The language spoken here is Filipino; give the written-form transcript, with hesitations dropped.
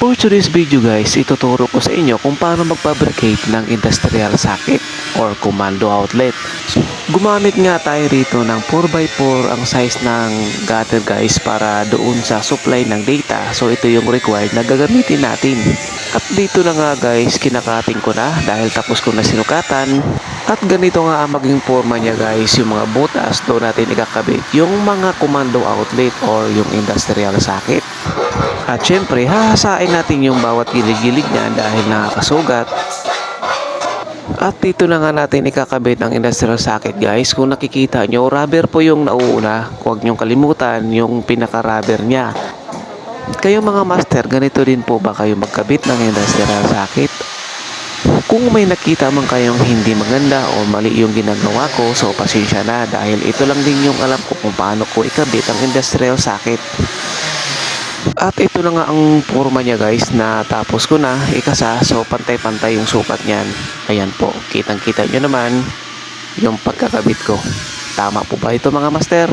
For today's video guys, ituturo ko sa inyo kung paano mag-fabricate ng industrial socket or commando outlet. Gumamit nga tayo rito ng 4x4 ang size ng gutter guys para doon sa supply ng data. So ito yung required na gagamitin natin. At dito na nga guys, kinakating ko na dahil tapos ko na sinukatan. At ganito nga ang maging forma niya guys, yung mga butas doon natin ikakabit yung mga commando outlet or yung industrial socket. At syempre, hahasain natin yung bawat gilid-gilid niya dahil nakakasugat. At dito na nga natin ikakabit ang industrial socket guys. Kung nakikita nyo, rubber po yung nauuna. Huwag nyong kalimutan yung pinaka-rubber niya. Kayo mga master, ganito din po ba kayo magkabit ng industrial socket? Kung may nakita man kayong hindi maganda o mali yung ginagawa ko, so pasensya na dahil ito lang din yung alam ko kung paano ko ikabit ang industrial socket. At ito na nga ang forma niya guys, na tapos ko na ikasa, so pantay-pantay yung sukat niyan. Ayan po, kitang-kita nyo naman yung pagkakabit ko. Tama po ba ito mga master?